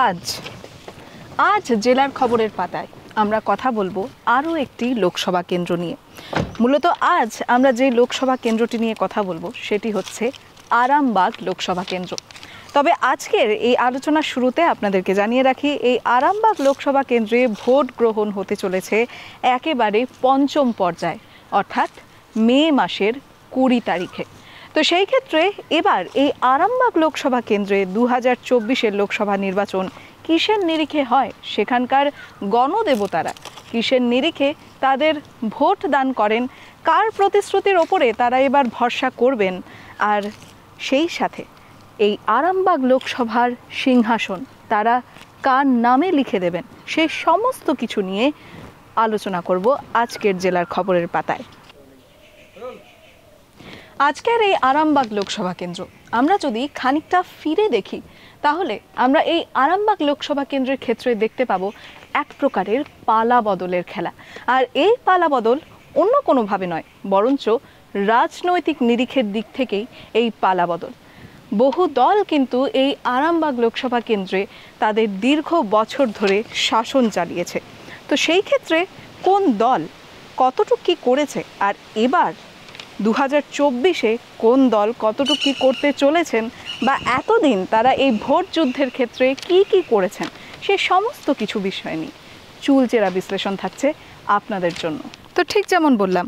আজ আজ জেলার খবরের পাতায় আমরা কথা বলবো আরও একটি লোকসভা কেন্দ্র নিয়ে। মূলত আজ আমরা যে লোকসভা কেন্দ্রটি নিয়ে কথা বলবো সেটি হচ্ছে আরামবাগ লোকসভা কেন্দ্র। তবে আজকের এই আলোচনার শুরুতে আপনাদেরকে জানিয়ে রাখি, এই আরামবাগ লোকসভা কেন্দ্রে ভোট গ্রহণ হতে চলেছে একেবারে পঞ্চম পর্যায়ে, অর্থাৎ মে মাসের 20 তারিখে। তো সেই ক্ষেত্রে এবার এই আরামবাগ লোকসভা কেন্দ্রে 2024-এর লোকসভা নির্বাচন কিসের নিরিখে হয়, সেখানকার গণদেবতারা কিসের নিরিখে তাদের ভোট দান করেন, কার প্রতিশ্রুতির ওপরে তারা এবার ভরসা করবেন, আর সেই সাথে এই আরামবাগ লোকসভার সিংহাসন তারা কার নামে লিখে দেবেন, সেই সমস্ত কিছু নিয়ে আলোচনা করব আজকের জেলার খবরের পাতায়। আজকের এই আরামবাগ লোকসভা কেন্দ্র আমরা যদি খানিকটা ফিরে দেখি, তাহলে আমরা এই আরামবাগ লোকসভা কেন্দ্রের ক্ষেত্রে দেখতে পাবো এক প্রকারের পালা বদলের খেলা। আর এই পালা বদল অন্য কোনোভাবে নয়, বরঞ্চ রাজনৈতিক নিরিখের দিক থেকেই এই পালা বদল। বহু দল কিন্তু এই আরামবাগ লোকসভা কেন্দ্রে তাদের দীর্ঘ বছর ধরে শাসন চালিয়েছে। তো সেই ক্ষেত্রে কোন দল কতটুকু কী করেছে, আর এবার 2024-এ কোন দল কতটুকু কী করতে চলেছেন, বা এতদিন তারা এই ভোট যুদ্ধের ক্ষেত্রে কি কি করেছেন, সে সমস্ত কিছু বিষয় নিয়ে চুলচেরা বিশ্লেষণ থাকছে আপনাদের জন্য। তো ঠিক যেমন বললাম,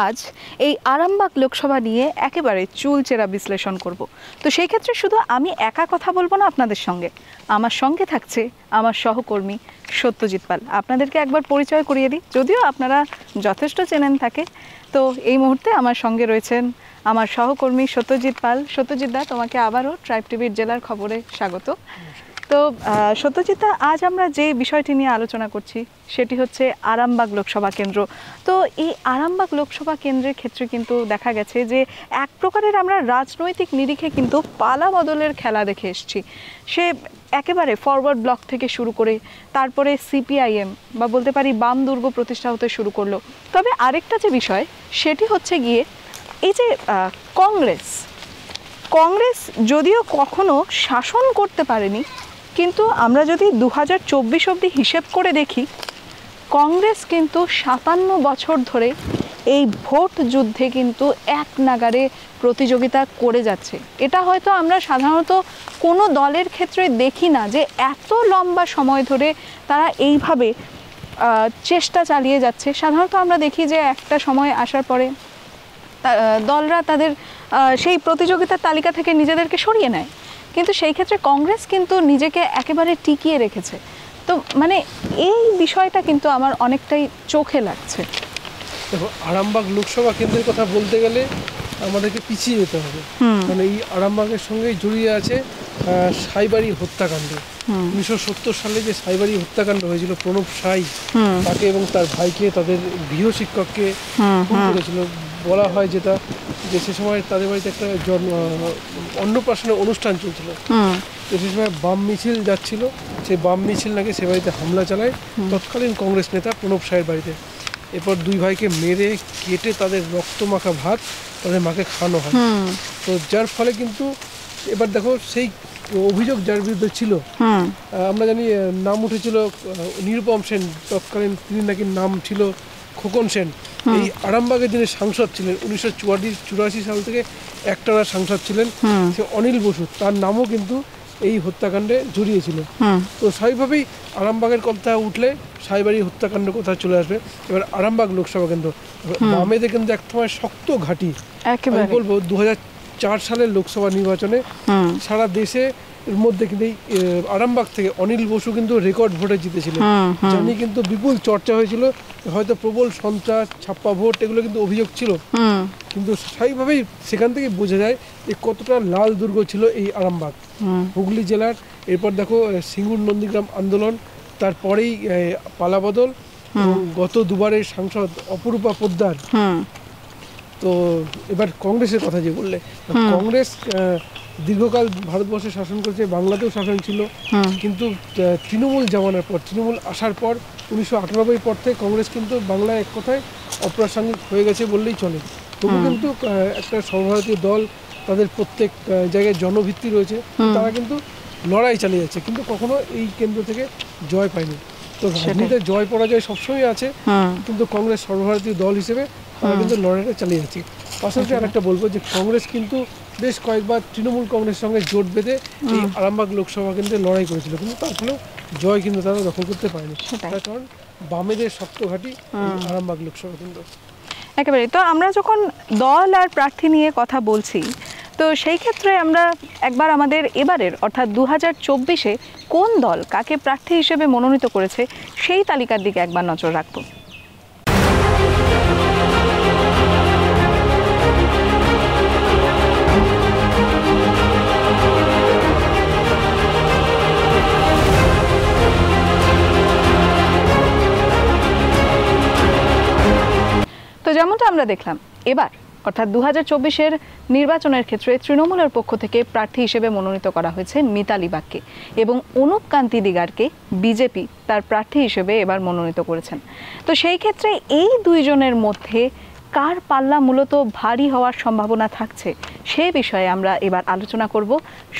আজ এই আরামবাগ লোকসভা নিয়ে একেবারে চুলচেরা বিশ্লেষণ করব। তো সেই ক্ষেত্রে শুধু আমি একা কথা বলবো না আপনাদের সঙ্গে, আমার সঙ্গে থাকছে আমার সহকর্মী সত্যজিৎ পাল। আপনাদেরকে একবার পরিচয় করিয়ে দিই, যদিও আপনারা যথেষ্ট চেনেন তাকে। তো এই মুহূর্তে আমার সঙ্গে রয়েছেন আমার সহকর্মী সত্যজিৎ পাল। সত্যজিৎ দা, তোমাকে আবারও ট্রাইব টিভির জেলার খবরে স্বাগত। তো সত্যজিৎ দা, আজ আমরা যে বিষয়টি নিয়ে আলোচনা করছি সেটি হচ্ছে আরামবাগ লোকসভা কেন্দ্র। তো এই আরামবাগ লোকসভা কেন্দ্রের ক্ষেত্রে কিন্তু দেখা গেছে যে এক প্রকারের আমরা রাজনৈতিক নিরিখে কিন্তু পালা বদলের খেলা দেখে এসেছি। সে একেবারে ফরওয়ার্ড ব্লক থেকে শুরু করে তারপরে সিপিআইএম বা বলতে পারি বাম দুর্গ প্রতিষ্ঠা হতে শুরু করলো। তবে আরেকটা যে বিষয় সেটি হচ্ছে গিয়ে এই যে কংগ্রেস যদিও কখনো শাসন করতে পারেনি, কিন্তু আমরা যদি 2024 অবধি হিসেব করে দেখি, কংগ্রেস কিন্তু 57 বছর ধরে এই ভোট যুদ্ধে কিন্তু এক নাগারে প্রতিযোগিতা করে যাচ্ছে। এটা হয়তো আমরা সাধারণত কোনো দলের ক্ষেত্রে দেখি না যে এত লম্বা সময় ধরে তারা এইভাবে চেষ্টা চালিয়ে যাচ্ছে। সাধারণত আমরা দেখি যে একটা সময় আসার পরে দলরা তাদের সেই প্রতিযোগিতার তালিকা থেকে নিজেদেরকে সরিয়ে নেয়, কিন্তু সেই ক্ষেত্রে কংগ্রেস কিন্তু নিজেকে একেবারে টিকিয়ে রেখেছে। তো মানে এই বিষয়টা কিন্তু আমার অনেকটাই চোখে লাগছে। দেখো, আরামবাগ লোকসভা কেন্দ্রের কথা বলতে গেলে আমাদেরকে পিছিয়ে যেতে হবে, কারণ এই আরামবাগের সঙ্গেই জড়িয়ে আছে সাইবাড়ি হত্যাকাণ্ড। 1970 সালে যে সাইবাড়ি হত্যাকাণ্ড হয়েছিল, প্রণব সাই তাকে এবং তার ভাইকে, তাদের গৃহশিক্ষককে খুন করেছিল। বলা হয় যেটা যে সে সময় তাদের বাড়িতে একটা অন্নপ্রাশনের অনুষ্ঠান চলছিল, তো সে সময় বাম মিছিল যাচ্ছিল, সেই বাম মিছিল নাকি সে বাড়িতে হামলা চালায় তৎকালীন কংগ্রেস নেতা প্রণব সাইয়ের বাড়িতে। এরপর দুই ভাইকে মেরে কেটে তাদের রক্তমাখা ভাত তাদের মাকে খাওয়ানো হয়। তো যার ফলে কিন্তু এবার দেখো, সেই অভিযোগ যার বিরুদ্ধে ছিল, আমরা জানি নাম উঠেছিল নিরুপম সেন, তৎকালীন তিনি নাকি নাম ছিল খোকন সেন। এই আরামবাগের যিনি সাংসদ ছিলেন 1984 সাল থেকে একটানা সাংসদ ছিলেন, সে অনিল বসু, তার নামও কিন্তু এই হত্যাকাণ্ডে জড়িয়েছিল। তো স্বাভাবিকভাবেই আরামবাগের কথা উঠলে সাইবাড়ি হত্যাকাণ্ডের কথা চলে আসবে। এবার আরামবাগ লোকসভা কেন্দ্র বামেদের কিন্তু এক সময় শক্ত ঘাঁটি। আমি বলবো 2004 সালের লোকসভা নির্বাচনে সারা দেশে এর মধ্যে কিন্তু এই আরামবাগ থেকে অনিল বসু কিন্তু রেকর্ড ভোটে জিতেছিলেন, জানি কিন্তু বিপুল চর্চা হয়েছিল, হয়তো প্রবল সন্ত্রাস, ছাপ্পা ভোট, এগুলো কিন্তু অভিযোগ ছিল। কিন্তু স্বাভাবিকভাবেই সেখান থেকে বোঝা যায় যে কতটা লাল দুর্গ ছিল এই আরামবাগ হুগলি জেলার। এরপর দেখো সিঙ্গুর নন্দীগ্রাম আন্দোলন, তারপরেই পালাবদল, গত দুবারের সাংসদ অপরূপা পোদ্দার। তো এবার কংগ্রেসের কথা যে বললে, কংগ্রেস দীর্ঘকাল ভারতবর্ষে শাসন করেছে, বাংলাতেও শাসন ছিল, কিন্তু তৃণমূল জামানার পর, তৃণমূল আসার পর 1998 পর থেকে কংগ্রেস কিন্তু বাংলায় এক কথায় অপ্রাসঙ্গিক হয়ে গেছে বললেই চলে। তবু কিন্তু একটা সর্বভারতীয় দল, তাদের প্রত্যেক জায়গায় জনভিত্তি রয়েছে, তারা কিন্তু লড়াই চালিয়ে যাচ্ছে, কিন্তু কখনো এই কেন্দ্র থেকে জয় পায়নি। তো রাজনীতিতে জয় পরাজয় সবসময় আছে, কিন্তু কংগ্রেস সর্বভারতীয় দল হিসেবে তারা কিন্তু লড়াইটা চালিয়ে যাচ্ছে। পাশাপাশি আরেকটা বলবো যে কংগ্রেস কিন্তু বেশ কয়েকবার তৃণমূল কংগ্রেসের সঙ্গে জোট বেঁধে এই আরামবাগ লোকসভা কেন্দ্রে লড়াই করেছিল, কিন্তু তার ফলেও জয় কিন্তু তারা দখল করতে পারেনি। তার কারণ বামেদের শক্ত ঘাঁটি আরামবাগ লোকসভা কেন্দ্র। একেবারে। তো আমরা যখন দল আর প্রার্থী নিয়ে কথা বলছি, তো সেই ক্ষেত্রে আমরা একবার আমাদের এবারের অর্থাৎ 2024-এ কোন দল কাকে প্রার্থী হিসেবে মনোনীত করেছে সেই তালিকার দিকে একবার নজর রাখবো। তো যেমনটা আমরা দেখলাম, এবার অর্থাৎ 2024-এর নির্বাচনের ক্ষেত্রে তৃণমূলের পক্ষ থেকে প্রার্থী হিসেবে মনোনীত করা হয়েছে মিতালি বাগকে, এবং অনুপ কান্তি দিগারকে বিজেপি তার প্রার্থী হিসেবে এবার মনোনীত করেছেন। তো সেই ক্ষেত্রে এই দুইজনের মধ্যে কার পাল্লা মূলত ভারী হওয়ার সম্ভাবনা থাকছে সে বিষয়ে আমরা এবার আলোচনা করব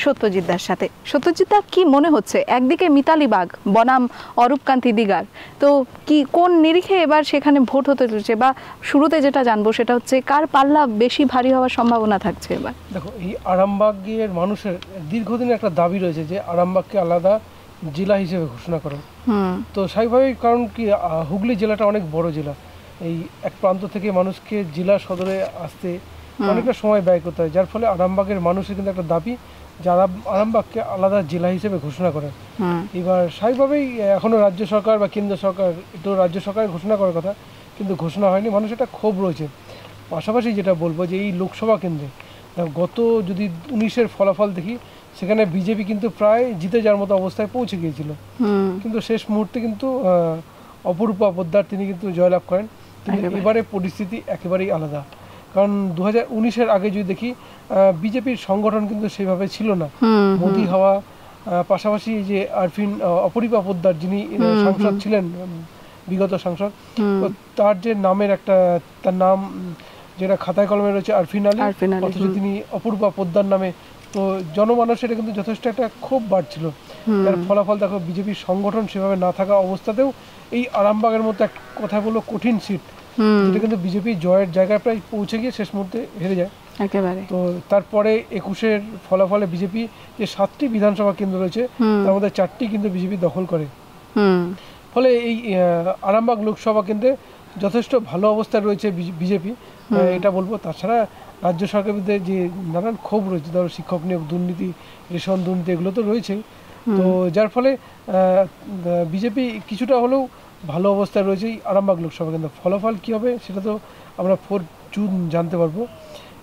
সত্যজিৎ দার সাথে। সত্যজিৎ দা, কি মনে হচ্ছে, একদিকে মিতালি বাগ বনাম অরূপ কান্তি দিগার, তো কি কোন নিরিখে এবার সেখানে ভোট হতে চলেছে, বা শুরুতে যেটা জানবো সেটা হচ্ছে কার পাল্লা বেশি ভারী হওয়ার সম্ভাবনা থাকছে এবার? দেখো, এই আরামবাগের মানুষের দীর্ঘদিন একটা দাবি রয়েছে যে আরামবাগকে আলাদা জেলা হিসেবে ঘোষণা করো। তো স্বাভাবিক, কারণ কি হুগলি জেলাটা অনেক বড় জেলা, এই এক প্রান্ত থেকে মানুষকে জেলা সদরে আসতে অনেকটা সময় ব্যয় করতে হয়, যার ফলে আরামবাগের মানুষের কিন্তু একটা দাবি যারা আরামবাগকে আলাদা জেলা হিসেবে ঘোষণা করেন। এবার স্বাভাবিকভাবেই এখনো রাজ্য সরকার বা কেন্দ্র সরকার, তো রাজ্য সরকার ঘোষণা করার কথা কিন্তু ঘোষণা হয়নি, মানুষের একটা ক্ষোভ রয়েছে। পাশাপাশি যেটা বলবো যে এই লোকসভা কেন্দ্রে গত যদি 19-এর ফলাফল দেখি, সেখানে বিজেপি কিন্তু প্রায় জিতে যাওয়ার মতো অবস্থায় পৌঁছে গিয়েছিল, কিন্তু শেষ মুহূর্তে কিন্তু অপরূপা পোদ্দার তিনি কিন্তু জয়লাভ করেন। কিন্তু এবারে পরিস্থিতি একেবারেই আলাদা, কারণ 2019-এর আগে যদি দেখি বিজেপির সংগঠন কিন্তু সেভাবে ছিল না। মোদি হওয়া, পাশাপাশি যে আরফিন অপরূপা পোদ্দার যিনি সাংসদ ছিলেন, বিগত সাংসদ, তার যে নামের একটা, তার নাম যেটা খাতায় কলমে রয়েছে আরফিন আলী, অথচ তিনি অপরূপা পোদ্দার নামে, তো জনমানুষের কিন্তু যথেষ্ট একটা ক্ষোভ বাড়ছিল। তার ফলাফল দেখো, বিজেপির সংগঠন সেভাবে না থাকা অবস্থাতেও এই আরামবাগের মতো এক কথা বলবো কঠিন সিট, যেটা কিন্তু বিজেপি জয়ের জায়গায় প্রায় পৌঁছে গিয়ে শেষ মুহূর্তে হেরে যায় একেবারে। তো তারপরে 21-এর ফলাফলে বিজেপি যে 7টি বিধানসভা কেন্দ্র রয়েছে তার মধ্যে 4টি কিন্তু বিজেপি দখল করে। ফলে এই আরামবাগ লোকসভা কেন্দ্রে যথেষ্ট ভালো অবস্থায় রয়েছে বিজেপি, এটা বলবো। তাছাড়া রাজ্য সরকারের বিরুদ্ধে যে নানান ক্ষোভ রয়েছে, ধরো শিক্ষক নিয়োগ দুর্নীতি, রেশন দুর্নীতি, এগুলো তো রয়েছেই। তো যার ফলে বিজেপি কিছুটা হলেও ভালো অবস্থায় রয়েছে এই আরামবাগ লোকসভা কেন্দ্র। ফলাফল কী হবে সেটা তো আমরা 4 জুন জানতে পারবো,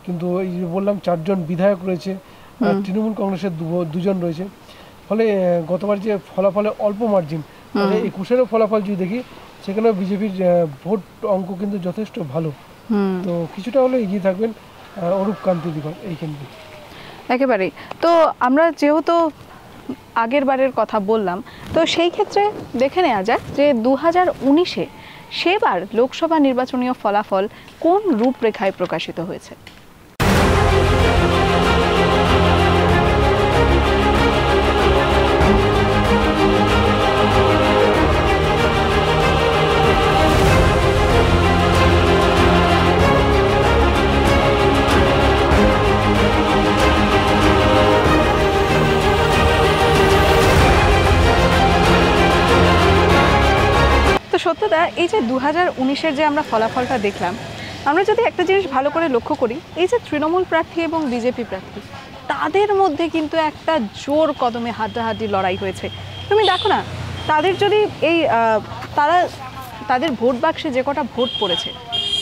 কিন্তু এই যে বললাম 4 জন বিধায়ক রয়েছে, তৃণমূল কংগ্রেসের 2 জন রয়েছে। ফলে গতবার যে ফলাফলে অল্প মার্জিন, 21-এরও ফলাফল যদি দেখি, সেখানেও বিজেপির ভোট অঙ্ক কিন্তু যথেষ্ট ভালো। তো কিছুটা হলে এগিয়ে থাকবেন অরূপ কান্তি দিগর এই কেন্দ্রে একেবারেই। তো আমরা যেহেতু আগের বারের কথা বললাম, তো সেই ক্ষেত্রে দেখে নেওয়া যাক যে 2019-এ সেবার লোকসভা নির্বাচনীয় ফলাফল কোন রূপরেখায় প্রকাশিত হয়েছে। সত্যদা, এই যে 2019-এর যে আমরা ফলাফলটা দেখলাম, আমরা যদি একটা জিনিস ভালো করে লক্ষ্য করি, এই যে তৃণমূল প্রার্থী এবং বিজেপি প্রার্থী, তাদের মধ্যে কিন্তু একটা জোর কদমে হাড্ডাহাড্ডি লড়াই হয়েছে। তুমি দেখো না, তাদের যদি এই তাদের ভোট বাক্সে যে কটা ভোট পড়েছে,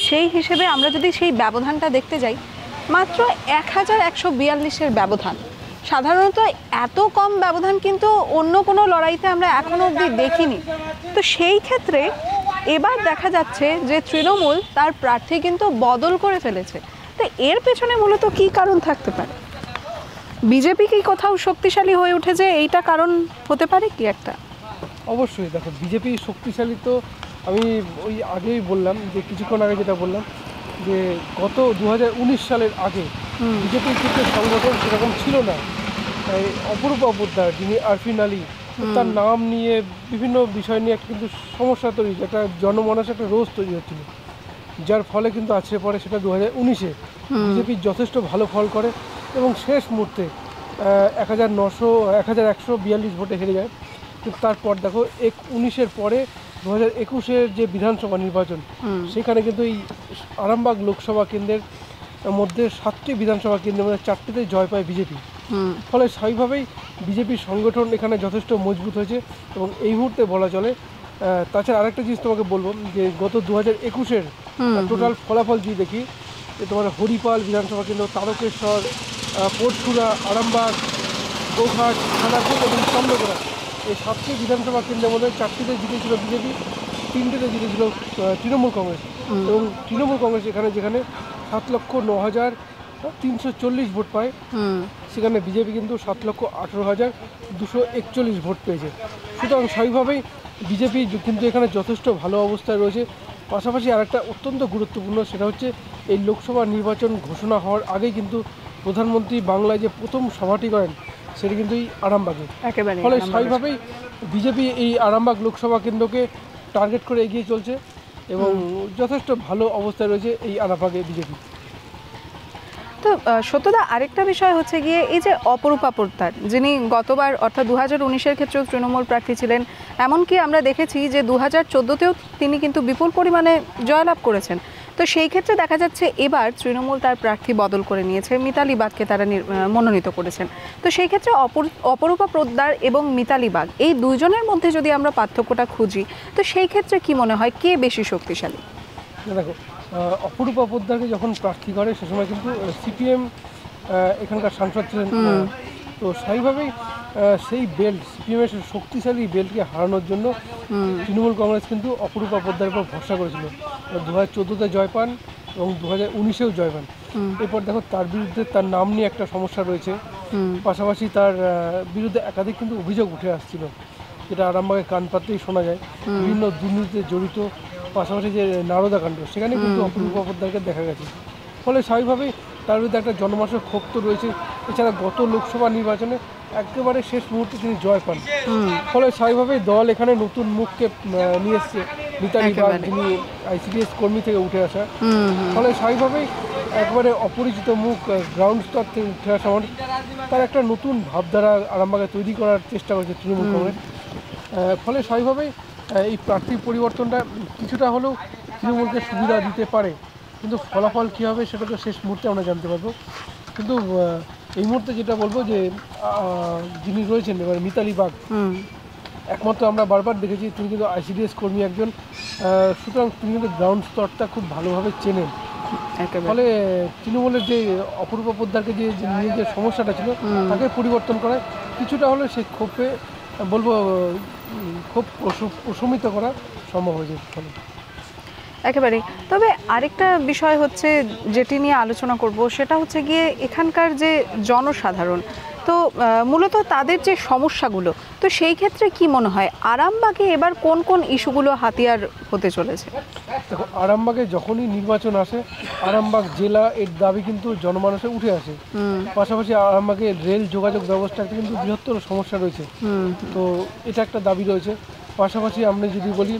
সেই হিসেবে আমরা যদি সেই ব্যবধানটা দেখতে যাই, মাত্র 1142-এর ব্যবধান। সাধারণত এত কম ব্যবধান কিন্তু অন্য কোনো লড়াইতে আমরা এখনো অবধি দেখিনি। তো সেই ক্ষেত্রে এবার দেখা যাচ্ছে যে তৃণমূল তার প্রার্থী কিন্তু বদল করে ফেলেছে। তো এর পেছনে মূলত কি কারণ থাকতে পারে? বিজেপি কি কোথাও শক্তিশালী হয়ে উঠেছে, এইটা কারণ হতে পারে কি একটা? অবশ্যই। দেখো, বিজেপি শক্তিশালী তো আমি ওই আগেই বললাম, যে কিছুক্ষণ আগে যেটা বললাম, যে গত 2019 সালের আগে বিজেপির কিন্তু সংগঠন সেরকম ছিল না। এই অপরূপা পোদ্দার যিনি আরফিন আলী, তার নাম নিয়ে বিভিন্ন বিষয় নিয়ে একটা কিন্তু সমস্যা তৈরি হয়েছে, একটা জনমানসে একটা রোষ তৈরি হচ্ছিল, যার ফলে কিন্তু আছড়ে পড়ে সেটা 2019-এ বিজেপি যথেষ্ট ভালো ফল করে এবং শেষ মুহূর্তে 1142 ভোটে হেরে যায়। কিন্তু তারপর দেখো 19-এর পরে 2021-এর যে বিধানসভা নির্বাচন, সেখানে কিন্তু এই আরামবাগ লোকসভা কেন্দ্রের মধ্যে 7টি বিধানসভা কেন্দ্রের মধ্যে 4টিতে জয় পায় বিজেপি। ফলে স্বাভাবিকভাবেই বিজেপির সংগঠন এখানে যথেষ্ট মজবুত হয়েছে এবং এই মুহূর্তে বলা চলে। তাছাড়া আরেকটা জিনিস তোমাকে বলবো যে গত 2021-এর টোটাল ফলাফল যদি দেখি, তোমার হরিপাল বিধানসভা কেন্দ্র, তারকেশ্বর, পরশুরা, আরামবাগ, গোঘাট, খানাকুল এবং চন্দ্রকোনা, এই 7টি বিধানসভা কেন্দ্রের মধ্যে 4টিতে জিতেছিল বিজেপি, 3টিতে জিতেছিল তৃণমূল কংগ্রেস। এবং তৃণমূল কংগ্রেস যেখানে 7,09,340 ভোট পায়, সেখানে বিজেপি কিন্তু 7,18,241 ভোট পেয়েছে। সুতরাং স্বাভাবিকভাবেই বিজেপি কিন্তু এখানে যথেষ্ট ভালো অবস্থায় রয়েছে। পাশাপাশি আরেকটা অত্যন্ত গুরুত্বপূর্ণ, সেটা হচ্ছে এই লোকসভা নির্বাচন ঘোষণা হওয়ার আগেই কিন্তু প্রধানমন্ত্রী বাংলায় যে প্রথম সভাটি করেন, সেটা কিন্তু এই আরামবাগে। ফলে স্বাভাবিকভাবেই বিজেপি এই আরামবাগ লোকসভা কেন্দ্রকে টার্গেট করে এগিয়ে চলছে এবং যথেষ্ট ভালো অবস্থায় রয়েছে এই আরামবাগে বিজেপি। তো সত্যদা, আরেকটা বিষয় হচ্ছে গিয়ে এই যে অপরূপা পোদ্দার, যিনি গতবার অর্থাৎ 2019-এর ক্ষেত্রেও তৃণমূল প্রার্থী ছিলেন, এমনকি আমরা দেখেছি যে 2014-তেও তিনি কিন্তু বিপুল পরিমাণে জয়লাভ করেছেন। তো সেই ক্ষেত্রে দেখা যাচ্ছে এবার তৃণমূল তার প্রার্থী বদল করে নিয়েছে, মিতালি বাগকে তারা মনোনীত করেছেন। তো সেই ক্ষেত্রে অপরূপা পোদ্দার এবং মিতালি বাগ, এই দুইজনের মধ্যে যদি আমরা পার্থক্যটা খুঁজি, তো সেই ক্ষেত্রে কি মনে হয় কে বেশি শক্তিশালী? দেখো, অপরূপা পোদ্দারকে যখন প্রার্থী করে সে সময় কিন্তু সিপিএম এখানকার সাংসদ ছিলেন। তো স্বাভাবিকভাবেই সেই বেল্ট, সিপিএমের শক্তিশালী বেল্টকে হারানোর জন্য তৃণমূল কংগ্রেস কিন্তু অপরূপা পোদ্দারের উপর ভরসা করেছিল। 2014-তে জয় পান এবং 2019-এও জয় পান। এরপর দেখো তার বিরুদ্ধে তার নাম নিয়ে একটা সমস্যা রয়েছে, পাশাপাশি তার বিরুদ্ধে একাধিক কিন্তু অভিযোগ উঠে আসছিল, যেটা আরামবাগে কান পাততেই শোনা যায়, বিভিন্ন দুর্নীতিতে জড়িত, পাশাপাশি যে নারদাকাণ্ড, সেখানে কিন্তু অপরূপা পোদ্দারকে দেখা গেছে। ফলে স্বাভাবিকভাবেই তার বিরুদ্ধে একটা জনমানসের ক্ষোভ তো রয়েছে। এছাড়া গত লোকসভা নির্বাচনে একেবারে শেষ মুহূর্তে তিনি জয় পান। ফলে স্বাভাবিকভাবেই দল এখানে নতুন মুখকে নিয়ে এসছে, মিতালি বাগ, যিনি আইসিডিএস কর্মী থেকে উঠে আসা। ফলে স্বাভাবিকভাবেই একবারে অপরিচিত মুখ, গ্রাউন্ড স্তর থেকে উঠে আসা মানুষ, তার একটা নতুন ভাবধারা আরামবাগে তৈরি করার চেষ্টা করেছে তৃণমূল কংগ্রেস। ফলে স্বাভাবিকভাবেই এই প্রার্থী পরিবর্তনটা কিছুটা হলেও তৃণমূলকে সুবিধা দিতে পারে, কিন্তু ফলাফল কী হবে সেটা তো শেষ মুহূর্তে আমরা জানতে পারবো। কিন্তু এই মুহূর্তে যেটা বলবো যে যিনি রয়েছেন এবার মিতালি বাগ, একমাত্র আমরা বারবার দেখেছি তিনি কিন্তু আইসিডিএস কর্মী একজন, সুতরাং তিনি কিন্তু গ্রাউন্ড স্তরটা খুব ভালোভাবে চেনেন। ফলে তৃণমূলের যে অপরূপা পোদ্দারকে যে নিয়ে যে সমস্যাটা ছিল, তাকে পরিবর্তন করায় কিছুটা হলে সে ক্ষোভে বলবো খুব প্রশমিত করা সম্ভব হয়েছে। ফলে একেবারেই। তবে আরেকটা বিষয় হচ্ছে যেটি নিয়ে আলোচনা করব, সেটা হচ্ছে গিয়ে এখানকার যে জনসাধারণ, তো মূলত তাদের যে সমস্যাগুলো, তো সেই ক্ষেত্রে কি মনে হয় আরামবাগে এবার কোন কোন ইস্যুগুলো হাতিয়ার হতে চলেছে? দেখো, আরামবাগে যখনই নির্বাচন আসে, আরামবাগ জেলা এর দাবি কিন্তু জনমানসে উঠে আসে। পাশাপাশি আরামবাগে রেল যোগাযোগ ব্যবস্থা একটা কিন্তু বৃহত্তর সমস্যা রয়েছে, তো এটা একটা দাবি রয়েছে। পাশাপাশি আমরা যদি বলি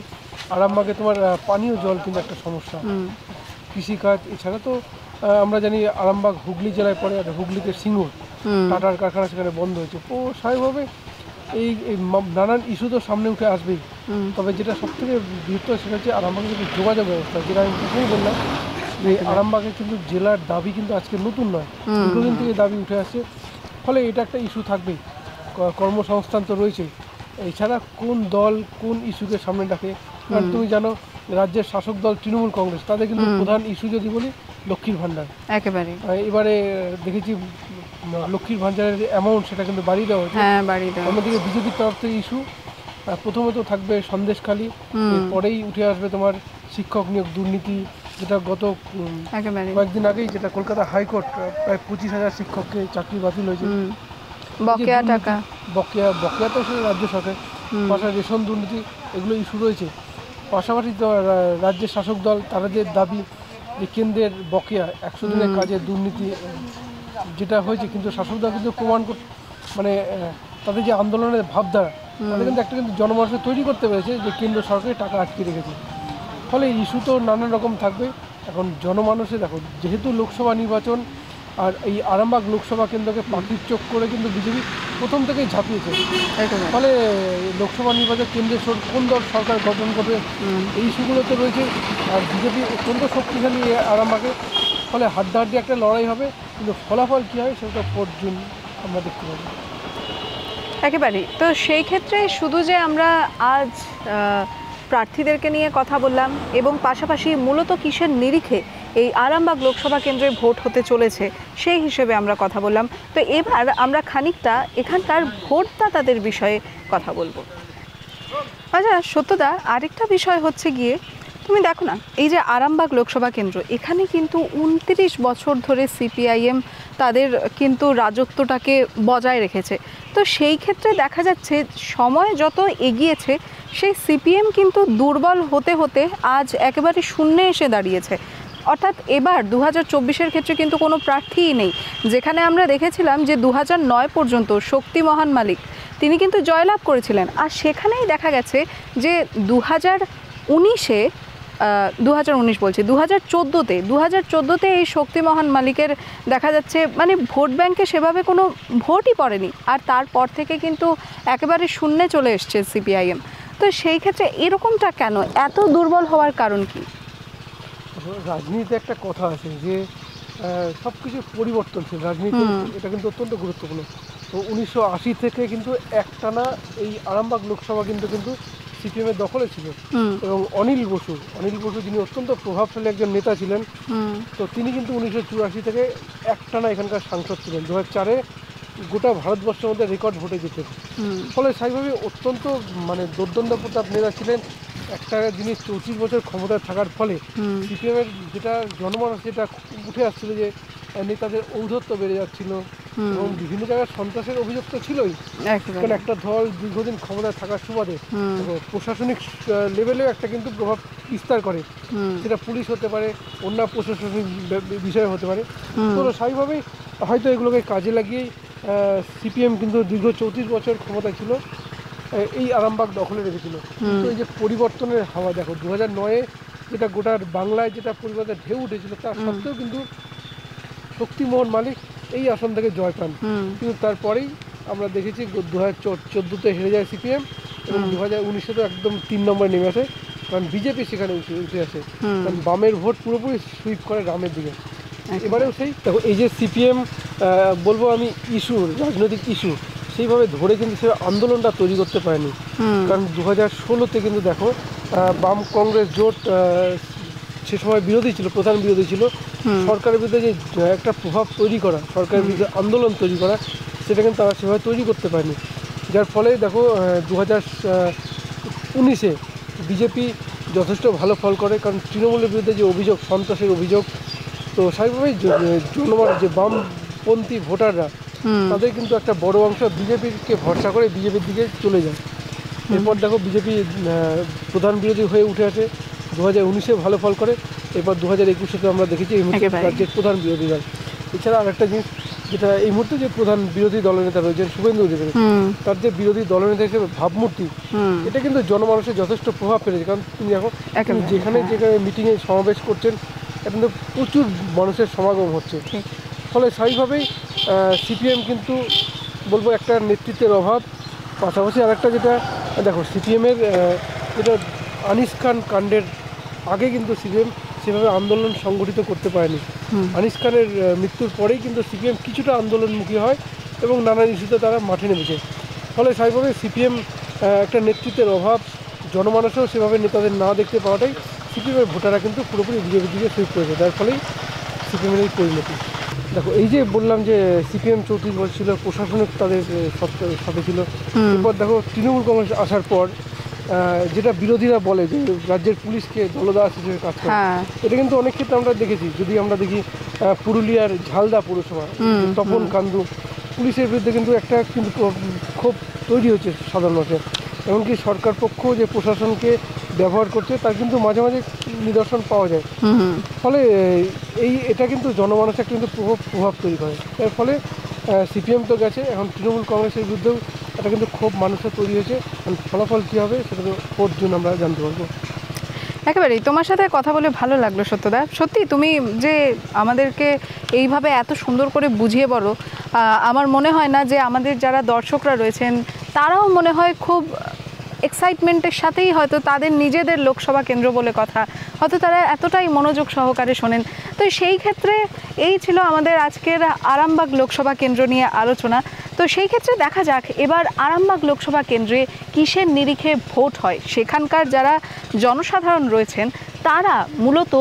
আরামবাগে তোমার পানীয় জল কিন্তু একটা সমস্যা, কৃষিকাজ, এছাড়া তো আমরা জানি আরামবাগ হুগলি জেলায় পড়ে, আর হুগলিতে সিঙ্গুর টাটার কারখানা সেখানে বন্ধ হয়েছে। তো স্বাভাবিকভাবে এই নানান ইস্যু তো সামনে উঠে আসবেই। তবে যেটা সবথেকে বৃহত্তর সেটা হচ্ছে আরামবাগের যে যোগাযোগ ব্যবস্থা, যেটা আমি প্রথমেই বললাম যে আরামবাগে কিন্তু জেলার দাবি কিন্তু আজকে নতুন নয়, দীর্ঘদিন থেকে দাবি উঠে আসছে। ফলে এটা একটা ইস্যু থাকবেই। কর্মসংস্থান তো রয়েছে, এছাড়া কোন দল কোন ইস্যুকে সামনে রাখে, কারণ তুমি জানো রাজ্যের শাসক দল তৃণমূল কংগ্রেস, তাদের কিন্তু প্রধান ইস্যু যদি বলি লক্ষ্মীর ভাণ্ডার। একেবারে এবারে দেখেছি লক্ষ্মীর ভাণ্ডারের অ্যামাউন্ট সেটা কিন্তু বাড়িয়ে দেওয়া হয়েছে। অন্যদিকে বিজেপির তরফ থেকে ইস্যু প্রথমে তো থাকবে সন্দেশখালী, পরেই উঠে আসবে তোমার শিক্ষক নিয়োগ দুর্নীতি, যেটা গত কয়েকদিন আগেই যেটা কলকাতা হাইকোর্ট প্রায় 25,000 শিক্ষককে চাকরি বাতিল হয়েছে, বকেয়া টাকা, বকেয়া তো সেটা রাজ্য সরকার, পাশাপাশি রেশন দুর্নীতি, এগুলো ইস্যু রয়েছে। পাশাপাশি তো রাজ্যের শাসক দল তাদের দাবি যে কেন্দ্রের বকেয়া 100 দিনের কাজের দুর্নীতি যেটা হয়েছে, কিন্তু শাসক দল কিন্তু প্রমাণ মানে তাদের যে আন্দোলনের ভাবধারা, তাদের কিন্তু একটা কিন্তু জনমানুষে তৈরি করতে পেরেছে যে কেন্দ্র সরকারের টাকা আটকে রেখেছে। ফলে ইস্যু তো নানান রকম থাকবে। এখন জনমানুষে দেখো, যেহেতু লোকসভা নির্বাচন, আর এই আরামবাগ লোকসভা কেন্দ্রকে পাখির চোখ করে কিন্তু বিজেপি প্রথম থেকেই ঝাঁপিয়েছে। ফলে লোকসভা নির্বাচন কেন্দ্রে কোন দল সরকার গঠন করবে, এই ইস্যুগুলোতে রয়েছে। আর বিজেপি অত্যন্ত শক্তিশালী আরামবাগে। ফলে হাড্ডাহাড্ডি একটা লড়াই হবে, কিন্তু ফলাফল কী হয় সেটা 4 জুন আমরা দেখতে পাবো। একেবারেই। তো সেই ক্ষেত্রে শুধু যে আমরা আজ প্রার্থীদেরকে নিয়ে কথা বললাম এবং পাশাপাশি মূলত কিসের নিরিখে এই আরামবাগ লোকসভা কেন্দ্রে ভোট হতে চলেছে সেই হিসেবে আমরা কথা বললাম। তো এবার আমরা খানিকটা এখানকার ভোটদাতাদের বিষয়ে কথা বলবো। আচ্ছা সত্যদা, আরেকটা বিষয় হচ্ছে গিয়ে তুমি দেখো না, এই যে আরামবাগ লোকসভা কেন্দ্র, এখানে কিন্তু 29 বছর ধরে সিপিআইএম তাদের কিন্তু রাজত্বটাকে বজায় রেখেছে। তো সেই ক্ষেত্রে দেখা যাচ্ছে সময় যত এগিয়েছে সেই সিপিএম কিন্তু দুর্বল হতে হতে আজ একেবারে শূন্যে এসে দাঁড়িয়েছে। অর্থাৎ এবার 2024-এর ক্ষেত্রে কিন্তু কোনো প্রার্থীই নেই। যেখানে আমরা দেখেছিলাম যে 2009 পর্যন্ত শক্তি মহান মালিক তিনি কিন্তু জয়লাভ করেছিলেন, আর সেখানেই দেখা গেছে যে 2019-এ 2019 বলছি 2014-তে এই শক্তি মহান মালিকের দেখা যাচ্ছে মানে ভোট ব্যাংকে সেভাবে কোনো ভোটই পড়েনি, আর তারপর থেকে কিন্তু একেবারে শূন্যে চলে এসছে সিপিআইএম। তো সেই ক্ষেত্রে এরকমটা কেন, এত দুর্বল হওয়ার কারণ কি? রাজনীতিতে একটা কথা আছে যে সব কিছু পরিবর্তনশীল, রাজনীতি এটা কিন্তু অত্যন্ত গুরুত্বপূর্ণ। তো 1980 থেকে কিন্তু একটানা এই আরামবাগ লোকসভা কিন্তু সিপিএমের দখলে ছিল। এবং অনিল বসু যিনি অত্যন্ত প্রভাবশালী একজন নেতা ছিলেন, তো তিনি কিন্তু 1984 থেকে একটানা এখানকার সাংসদ ছিলেন। 2004-এ গোটা ভারতবর্ষের মধ্যে রেকর্ড ভোটে জিতেন। ফলে স্বাভাবিকভাবে অত্যন্ত মানে দুর্দণ্ড প্রতাপ নেতা ছিলেন। একটা জিনিস 34 বছর ক্ষমতায় থাকার ফলে সিপিএমের যেটা জনমানস যেটা উঠে আসছিল যে নেতাদের ঔদ্ধত্য বেড়ে যাচ্ছিল এবং বিভিন্ন জায়গায় সন্ত্রাসের অভিযোগ তো ছিলই। কারণ একটা দল দীর্ঘদিন ক্ষমতায় থাকার সুবাদে প্রশাসনিক লেভেলেও একটা কিন্তু প্রভাব বিস্তার করে, সেটা পুলিশ হতে পারে, অন্য প্রশাসনিক বিষয় হতে পারে। তো স্বাভাবিকভাবেই হয়তো এগুলোকে কাজে লাগিয়েই সিপিএম কিন্তু দীর্ঘ 34 বছর ক্ষমতায় ছিল, এই আরামবাগ দখলে রেখেছিল। কিন্তু এই যে পরিবর্তনের হাওয়া দেখো, 2009-এ যেটা গোটা বাংলায় যেটা পরিবর্তনের ঢেউ উঠেছিল, তার সত্ত্বেও কিন্তু শক্তিমোহন মালিক এই আসন থেকে জয় পান। কিন্তু তারপরেই আমরা দেখেছি 2014-তে হেরে যায় সিপিএম এবং 2019-এ তো একদম 3 নম্বরে নেমে আসে, কারণ বিজেপি সেখানে উঠে আসে, কারণ বামের ভোট পুরোপুরি সুইপ করে রামের দিকে। এবারেও সেই দেখো, এই যে সিপিএম বলবো আমি ইস্যু, রাজনৈতিক ইস্যু সেইভাবে ধরে কিন্তু সে আন্দোলনটা তৈরি করতে পারেনি। কারণ 2016-তে কিন্তু দেখো বাম কংগ্রেস জোট সে সময় বিরোধী ছিল, প্রধান বিরোধী ছিল। সরকারের বিরুদ্ধে যে একটা প্রভাব তৈরি করা, সরকারের বিরুদ্ধে আন্দোলন তৈরি করা, সেটা কিন্তু তারা সেভাবে তৈরি করতে পারেনি। যার ফলে দেখো 2019-এ বিজেপি যথেষ্ট ভালো ফল করে, কারণ তৃণমূলের বিরুদ্ধে যে অভিযোগ, সন্ত্রাসের অভিযোগ, তো স্বাভাবিকভাবেই জনগণ যে বামপন্থী ভোটাররা তাদের কিন্তু একটা বড় অংশ বিজেপিকে ভরসা করে বিজেপির দিকে চলে যায়। এরপর দেখো বিজেপি প্রধান বিরোধী হয়ে উঠে আসে, 2019-এ ভালো ফল করে, এরপর 2021-এ আমরা দেখেছি এই মুহূর্তে রাজ্যের প্রধান বিরোধী দল। এছাড়া আরেকটা জিনিস যেটা এই মুহূর্তে যে প্রধান বিরোধী দলনেতা রয়েছেন শুভেন্দু অধিকারী, তার যে বিরোধী দলনেতা হিসেবে ভাবমূর্তি, এটা কিন্তু জনমানুষের যথেষ্ট প্রভাব ফেলেছে। কারণ তুমি দেখো যেখানে মিটিংয়ে সমাবেশ করছেন, এটা কিন্তু প্রচুর মানুষের সমাগম হচ্ছে। ফলে স্বাভাবিকভাবেই সিপিএম কিন্তু বলবো একটা নেতৃত্বের অভাব। পাশাপাশি আরেকটা যেটা দেখো, সিপিএমের যেটা আনিস খান কাণ্ডের আগে কিন্তু সিপিএম সেভাবে আন্দোলন সংগঠিত করতে পারেনি। আনিস খানের মৃত্যুর পরেই কিন্তু সিপিএম কিছুটা আন্দোলনমুখী হয় এবং নানান ইস্যুতে তারা মাঠে নেমেছে। ফলে স্বাভাবিকভাবে সিপিএম একটা নেতৃত্বের অভাব, জনমানুষেও সেভাবে নেতাদের না দেখতে পাওয়াটাই সিপিএমের ভোটাররা কিন্তু পুরোপুরি বিজেপির দিকে সুইপ করেছে, যার ফলেই সিপিএমের এই পরিণতি। দেখো এই যে বললাম যে সিপিএম 34 বছর ছিল, প্রশাসনিক তাদের সাথে ছিল। এরপর দেখো তৃণমূল কংগ্রেস আসার পর যেটা বিরোধীরা বলে যে রাজ্যের পুলিশকে দলদাস হিসেবে কাজ করে, এটা কিন্তু অনেক ক্ষেত্রে আমরা দেখেছি। যদি আমরা দেখি পুরুলিয়ার ঝালদা পৌরসভা, তপন কান্দু, পুলিশের বিরুদ্ধে কিন্তু একটা কিন্তু ক্ষোভ তৈরি হচ্ছে সাধারণ মানুষের। এমনকি সরকার পক্ষ যে প্রশাসনকে ব্যবহার করছে তার কিন্তু মাঝে মাঝে নিদর্শন পাওয়া যায়। ফলে এটা কিন্তু জনমানুষের কিন্তু প্রভাব তৈরি করে। এর ফলে সিপিএম তো গেছে, এখন তৃণমূল কংগ্রেসের বিরুদ্ধেও এটা কিন্তু ক্ষোভ মানুষের তৈরি হয়েছে। ফলাফল কী হবে সেটা তো 4 জুন আমরা জানতে পারবো। একেবারেই তোমার সাথে কথা বলে ভালো লাগলো সত্যদা। সত্যি তুমি যে আমাদেরকে এইভাবে এত সুন্দর করে বুঝিয়ে বলো, আমার মনে হয় না যে আমাদের যারা দর্শকরা রয়েছেন তারাও মনে হয় খুব এক্সাইটমেন্টের সাথেই হয়তো তাদের নিজেদের লোকসভা কেন্দ্র বলে কথা, হয়তো তারা এতটাই মনোযোগ সহকারে শোনেন। তো সেই ক্ষেত্রে এই ছিল আমাদের আজকের আরামবাগ লোকসভা কেন্দ্র নিয়ে আলোচনা। তো সেই ক্ষেত্রে দেখা যাক এবার আরামবাগ লোকসভা কেন্দ্রে কিসের নিরিখে ভোট হয়, সেখানকার যারা জনসাধারণ রয়েছেন তারা মূলত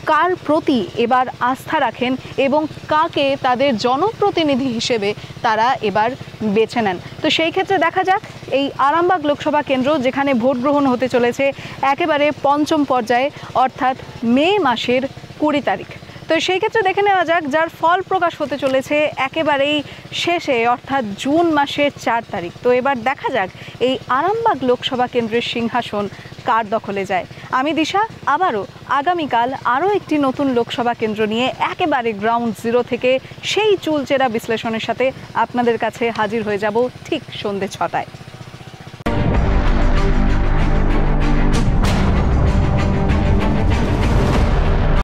কার প্রতি এবার আস্থা রাখেন এবং কাকে তাদের জনপ্রতিনিধি হিসেবে তারা এবার বেছে নেন। তো সেই ক্ষেত্রে দেখা যাক এই আরামবাগ লোকসভা কেন্দ্র যেখানে ভোট গ্রহণ হতে চলেছে একেবারে পঞ্চম পর্যায়ে, অর্থাৎ মে মাসের 20 তারিখ। তো সেই ক্ষেত্রে দেখে নেওয়া যাক যার ফল প্রকাশ হতে চলেছে একেবারেই শেষে, অর্থাৎ জুন মাসের 4 তারিখ। তো এবার দেখা যাক এই আরামবাগ লোকসভা কেন্দ্রের সিংহাসন কার দখলে যায়। আমি দিশা আবারও আগামীকাল আরও একটি নতুন লোকসভা কেন্দ্র নিয়ে একেবারে গ্রাউন্ড জিরো থেকে সেই চুলচেরা বিশ্লেষণের সাথে আপনাদের কাছে হাজির হয়ে যাব ঠিক সন্ধ্যে 6টায়।